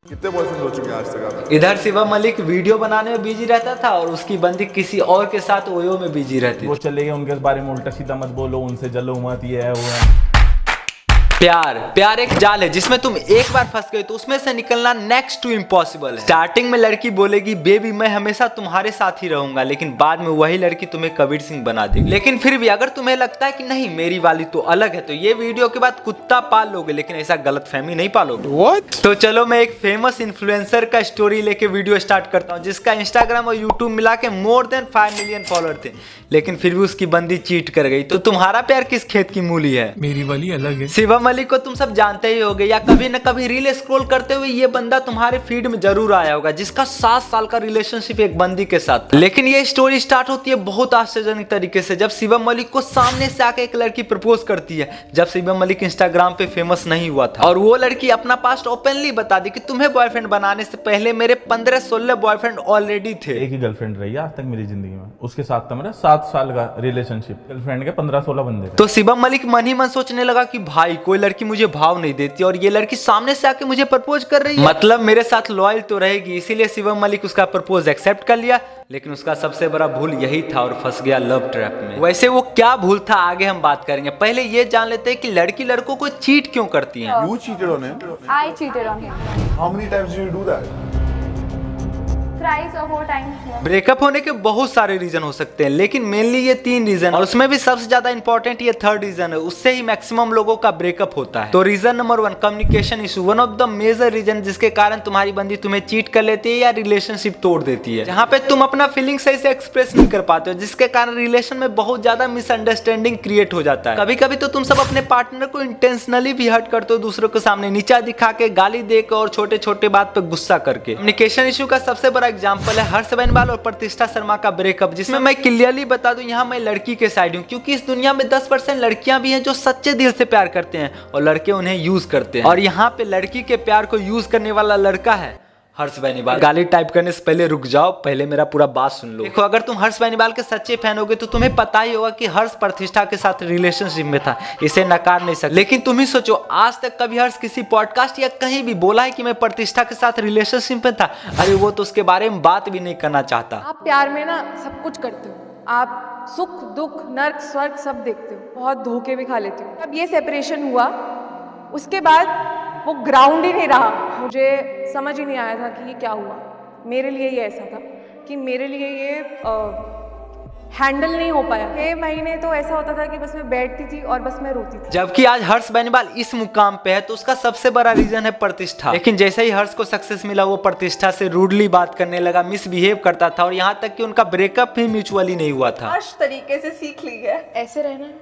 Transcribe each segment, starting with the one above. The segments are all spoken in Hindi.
कितने बॉयफ्रेंड हो चुके हैं आज तक आप? इधर शिवम मलिक वीडियो बनाने में बिजी रहता था और उसकी बंदी किसी और के साथ ओयो में बिजी रहती वो थी। चले गए, उनके बारे में उल्टा सीधा मत बोलो, उनसे जलो मत, ये है वो है। प्यार एक जाल है जिसमें तुम एक बार फंस गए तो उसमें से निकलना नेक्स्ट टू इम्पॉसिबल है। स्टार्टिंग में लड़की बोलेगी बेबी मैं हमेशा तुम्हारे साथ ही रहूंगा, लेकिन बाद में वही लड़की तुम्हें कबीर सिंह बना देगी। लेकिन फिर भी अगर तुम्हें लगता है कि नहीं मेरी वाली तो अलग है, तो ये वीडियो के बाद कुत्ता पाल लोगे, लेकिन ऐसा गलतफहमी नहीं पालोगे। What? तो चलो मैं एक फेमस इन्फ्लुएंसर का स्टोरी लेके वीडियो स्टार्ट करता हूँ, जिसका इंस्टाग्राम और यूट्यूब मिला के मोर देन 5 मिलियन फॉलोअर थे, लेकिन फिर भी उसकी बंदी चीट कर गई। तो तुम्हारा प्यार किस खेत की मूली है? मेरी वाली अलग है। शिवम मलिक को तुम सब जानते ही होगे, या कभी न कभी रील स्क्रॉल करते हुए ये बंदा तुम्हारे फीड में जरूर आया होगा, जिसका 7 साल का रिलेशनशिप एक बंदी के साथ था। लेकिन ये स्टोरी स्टार्ट होती है बहुत आश्चर्यजनक तरीके से, जब शिवम मलिक को सामने से आके एक लड़की प्रपोज करती है, जब शिवम मलिक इंस्टाग्राम पे फेमस नहीं हुआ था। और वो लड़की अपना पास्ट ओपनली बता दी कि तुम्हें बॉयफ्रेंड बनाने से पहले मेरे 15-16 बॉयफ्रेंड ऑलरेडी थे। एक ही गर्लफ्रेंड रही है आज तक मेरी जिंदगी में, उसके साथ था मेरा 7 साल का रिलेशनशिप। गर्लफ्रेंड के 15-16 बंदे थे। तो शिवम मलिक मन ही मन सोचने लगा कि भाई कोई लड़की मुझे भाव नहीं देती और ये लड़की सामने से आके मुझे प्रपोज कर रही है, मतलब मेरे साथ लॉयल तो रहेगी। इसीलिए शिवम मलिक उसका प्रपोज एक्सेप्ट कर लिया। लेकिन उसका सबसे बड़ा भूल यही था और फंस गया लव ट्रैप में। वैसे वो क्या भूल था आगे हम बात करेंगे, पहले ये जान लेते हैं कि लड़की लड़कों को चीट क्यों करती है। You cheated on him? I cheated on him. How many times did you do that? Thrice or 4 times. Yeah. Breakup होने के बहुत सारे रीजन हो सकते हैं, लेकिन मेनली ये 3 रीजन, और उसमें भी सबसे ज्यादा इंपॉर्टेंट ये 3rd रीजन है, उससे ही मैक्सिमम लोगों का ब्रेकअप होता है। तो reason number 1 communication issue, one of the major reason जिसके कारण तुम्हारी बंदी तुम्हें चीट कर लेती है या रिलेशनशिप तोड़ देती है, जहाँ पे तुम अपना फीलिंग सही से एक्सप्रेस नहीं कर पाते हो, जिसके कारण रिलेशन में बहुत ज्यादा मिसअंडरस्टैंडिंग क्रिएट हो जाता है। कभी कभी तो तुम सब अपने पार्टनर को इंटेंशनली भी हर्ट करते हो, दूसरों के सामने नीचा दिखा के, गाली देकर और छोटे छोटे बात पे गुस्सा करके। कम्युनिकेशन इशू का सबसे बड़ा एग्जाम्पल है हर्ष बेनीवाल और प्रतिष्ठा शर्मा का ब्रेकअप, जिसमें मैं क्लियरली बता दूं यहाँ मैं लड़की के साइड हूँ, क्योंकि इस दुनिया में 10% लड़कियां भी हैं जो सच्चे दिल से प्यार करते हैं और लड़के उन्हें यूज करते हैं, और यहाँ पे लड़की के प्यार को यूज करने वाला लड़का है हर्ष बेनीवाल। गाली टाइप करने से पहले रुक जाओ, पहले मेरा पूरा बात सुन लो। देखो अगर तुम हर्ष बेनीवाल के सच्चे फैन होगे तो तुम्हें पता ही होगा कि हर्ष प्रतिष्ठा के साथ रिलेशनशिप में था, इसे नकार नहीं सकते। लेकिन तुम ही सोचो, आज तक कभी हर्ष किसी पॉडकास्ट या कहीं भी बोला है कि मैं प्रतिष्ठा के साथ रिलेशनशिप में था? अरे वो तो उसके बारे में बात भी नहीं करना चाहता। आप प्यार में ना सब कुछ करते हो, आप सुख दुख नर्क स्वर्ग सब देखते हो, बहुत धोखे भी खा लेते हो। अब ये सेपरेशन हुआ, उसके बाद वो ग्राउंड ही नहीं रहा। मुझे समझ ही नहीं आया था कि ये क्या हुआ। मेरे लिए ये ऐसा था कि मेरे लिए ये हैंडल नहीं हो पाया। 6 महीने तो ऐसा होता था कि बस मैं बैठती थी और बस मैं रोती थी। जबकि आज हर्ष बेनीवाल इस मुकाम पे है तो उसका सबसे बड़ा रीजन है प्रतिष्ठा। लेकिन जैसे ही हर्ष को सक्सेस मिला, वो प्रतिष्ठा से रूडली बात करने लगा, मिसबिहेव करता था, और यहाँ तक कि उनका ब्रेकअप भी म्यूचुअली नहीं हुआ था। हर्ष तरीके से सीख ली है, ऐसे रहना है,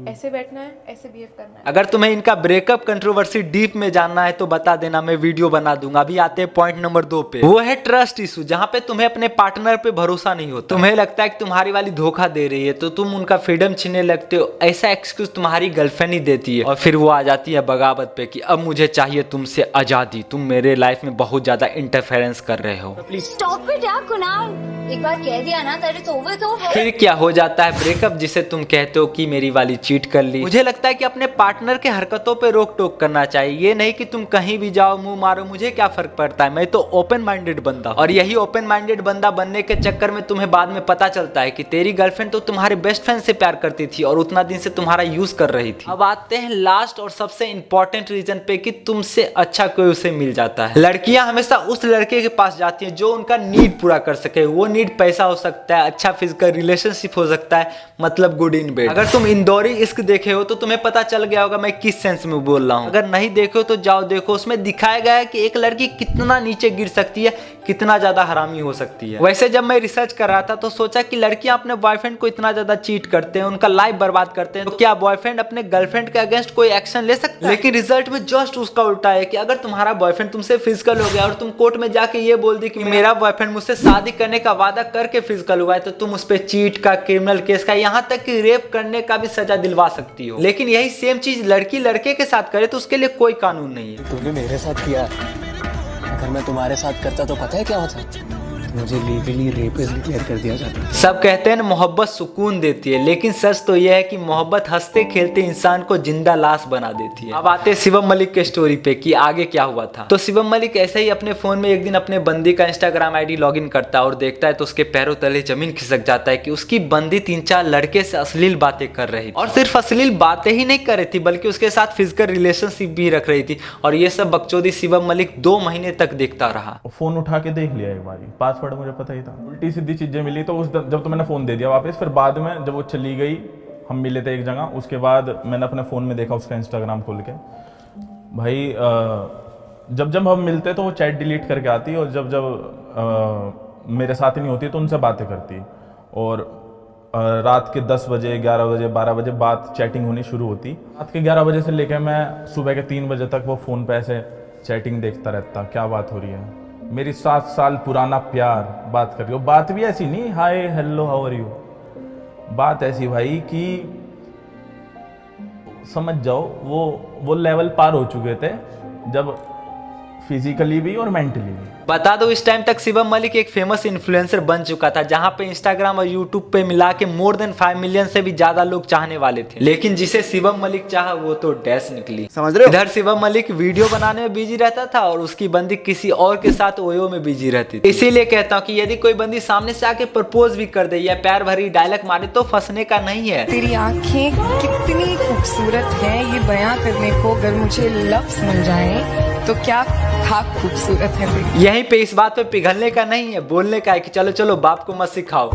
ऐसे बैठना है, ऐसे बिहेव करना है। अगर तुम्हें इनका ब्रेकअप कंट्रोवर्सी डीप में जानना है तो बता देना, मैं वीडियो बना दूंगा। अभी आते हैं पॉइंट नंबर 2 पे, वो है ट्रस्ट इशू, जहाँ पे तुम्हें अपने पार्टनर पे भरोसा नहीं होता। तुम्हें लगता है कि तुम्हारी वाली धोखा दे रही है तो तुम उनका फ्रीडम छीनने लगते हो। ऐसा एक्सक्यूज तुम्हारी गर्लफ्रेंड ही देती है, और फिर वो आ जाती है बगावत पे कि अब मुझे चाहिए तुमसे आजादी, तुम मेरे लाइफ में बहुत ज्यादा इंटरफेरेंस कर रहे हो। स्टॉप इट यार कुणाल, एक बार कह दिया ना तेरे तो ओवर तो है। फिर क्या हो जाता है ब्रेकअप, जिसे तुम कहते हो कि मेरी वाली चीट कर ली। मुझे लगता है कि अपने पार्टनर के हरकतों पे रोक टोक करना चाहिए, ये नहीं कि तुम कहीं भी जाओ मुंह मारो, मुझे क्या फर्क पड़ता है, मैं तो ओपन माइंडेड बंदा। और यही ओपन माइंडेड बंदा बनने के चक्कर में तुम्हें बाद में पता चलता है कि तेरी गर्लफ्रेंड तो तुम्हारे बेस्ट फ्रेंड से प्यार करती थी और उतना दिन से तुम्हारा यूज कर रही थी। अब आते हैं लास्ट और सबसे इंपॉर्टेंट रीजन पे कि तुमसे अच्छा कोई उसे मिल जाता है। लड़कियां हमेशा उस लड़के के पास जाती है जो उनका नीड पूरा कर सके। वो नीड पैसा हो सकता है, अच्छा फिजिकल रिलेशनशिप हो सकता है, मतलब गुड इन बेड। अगर तुम इंदौरी इश्क देखे हो तो तुम्हें पता चल गया होगा मैं किस सेंस में बोल रहा हूँ। अगर नहीं देखे हो तो जाओ देखो, उसमें दिखाया गया है कि एक लड़की कितना नीचे गिर सकती है, कितना ज्यादा हरामी हो सकती है। वैसे जब मैं रिसर्च कर रहा था तो सोचा कि लड़कियां अपने बॉयफ्रेंड को इतना ज्यादा चीट करते हैं, उनका लाइफ बर्बाद करते हैं, तो क्या बॉयफ्रेंड अपने गर्लफ्रेंड के अगेंस्ट कोई एक्शन ले सकता है? लेकिन रिजल्ट में जस्ट उसका उल्टा है कि अगर तुम्हारा बॉयफ्रेंड तुमसे फिजिकल हो गया और तुम कोर्ट में जाके ये बोल दी कि मेरा बॉयफ्रेंड मुझसे शादी करने का वादा करके फिजिकल हुआ है, तो तुम उस पर चीट का, क्रिमिनल केस का, यहाँ तक कि रेप करने का भी सजा दिलवा सकती हो। लेकिन यही सेम चीज लड़की लड़के के साथ करे तो उसके लिए कोई कानून नहीं है। तूने मेरे साथ किया, अगर मैं तुम्हारे साथ करता तो पता है क्या होता? मुझे लीगली रेपिस्ट डिक्लेयर कर दिया जाता है। सब कहते हैं ना मोहब्बत सुकून देती है, लेकिन सच तो यह है कि मोहब्बत हंसते खेलते इंसान को जिंदा लाश बना देती है। अब आते हैं शिवम मलिक के स्टोरी पे कि आगे क्या हुआ था। तो शिवम मलिक ऐसे ही अपने फोन में एक दिन अपने बंदी का इंस्टाग्राम आईडी लॉगिन करता है और देखता है तो उसके पैरों तले जमीन खिसक जाता है कि उसकी बंदी 3-4 लड़के से अश्लील बातें कर रही थी, और सिर्फ अश्लील बातें ही नहीं कर रही थी बल्कि उसके साथ फिजिकल रिलेशनशिप भी रख रही थी। और ये सब बकचोदी शिवम मलिक 2 महीने तक देखता रहा। फोन उठा के देख लिया एक बार, पासवर्ड मुझे पता ही था। उल्टी सीधी चीजें मिली तो जब तो मैंने फोन दे दिया वापस। फिर बाद में जब वो चली गई, हम मिले थे एक जगह, उसके बाद मैंने अपने फोन में देखा उसका इंस्टाग्राम खोल के। भाई जब हम मिलते तो वो चैट डिलीट करके आती, और जब मेरे साथ ही नहीं होती तो उनसे बातें करती। और रात के 10 बजे, 11 बजे, 12 बजे बात चैटिंग होनी शुरू होती। रात के 11 बजे से लेकर मैं सुबह के 3 बजे तक वो फ़ोन पे ऐसे चैटिंग देखता रहता, क्या बात हो रही है। मेरी 7 साल पुराना प्यार बात कर रही हो। बात भी ऐसी नहीं hi hello how are you, बात ऐसी भाई कि समझ जाओ वो लेवल पार हो चुके थे, जब फिजिकली भी और मेंटली भी। बता दो इस टाइम तक शिवम मलिक एक फेमस इन्फ्लुएंसर बन चुका था, जहां पे इंस्टाग्राम और यूट्यूब पे मिला के मोर देन 5 मिलियन से भी ज्यादा लोग चाहने वाले थे। लेकिन जिसे शिवम मलिक चाहा वो तो डैश निकली। समझ रहे हो? इधर शिवम मलिक वीडियो बनाने में बिजी रहता था और उसकी बंदी किसी और के साथ ओयो में बिजी रहती थी। इसीलिए कहता हूँ कि यदि कोई बंदी सामने से आके प्रपोज भी कर दे या प्यार भरी डायलॉग मारे तो फंसने का नहीं है। तेरी आंखें कितनी खूबसूरत हैं, ये बयां करने को अगर मुझे लफ्ज मिल जाए तो क्या खाक खूबसूरत है तेरी। यहीं पे इस बात पे पिघलने का नहीं है, बोलने का है कि चलो चलो बाप को मत सिखाओ।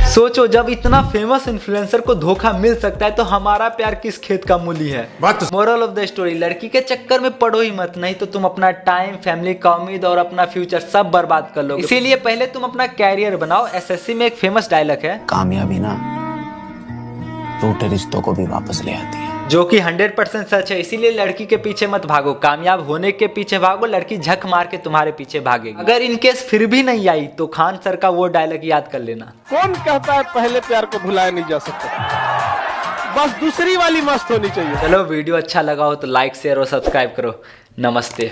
सोचो जब इतना फेमस इन्फ्लुएंसर को धोखा मिल सकता है तो हमारा प्यार किस खेत का मूली है। मोरल ऑफ द स्टोरी, लड़की के चक्कर में पड़ो ही मत, नहीं तो तुम अपना टाइम, फैमिली का उम्मीद और अपना फ्यूचर सब बर्बाद कर लो। इसीलिए पहले तुम अपना कैरियर बनाओ। एसएससी में एक फेमस डायलॉग है, कामयाबी ना टूटे रिश्तों को भी वापस ले आती है, जो कि 100% सच है। इसीलिए लड़की के पीछे मत भागो, कामयाब होने के पीछे भागो, लड़की झक मार के तुम्हारे पीछे भागेगी। अगर इनकेस फिर भी नहीं आई तो खान सर का वो डायलॉग याद कर लेना। कौन कहता है पहले प्यार को भुलाया नहीं जा सकता, बस दूसरी वाली मस्त होनी चाहिए। चलो वीडियो अच्छा लगा हो तो लाइक, शेयर और सब्सक्राइब करो। नमस्ते।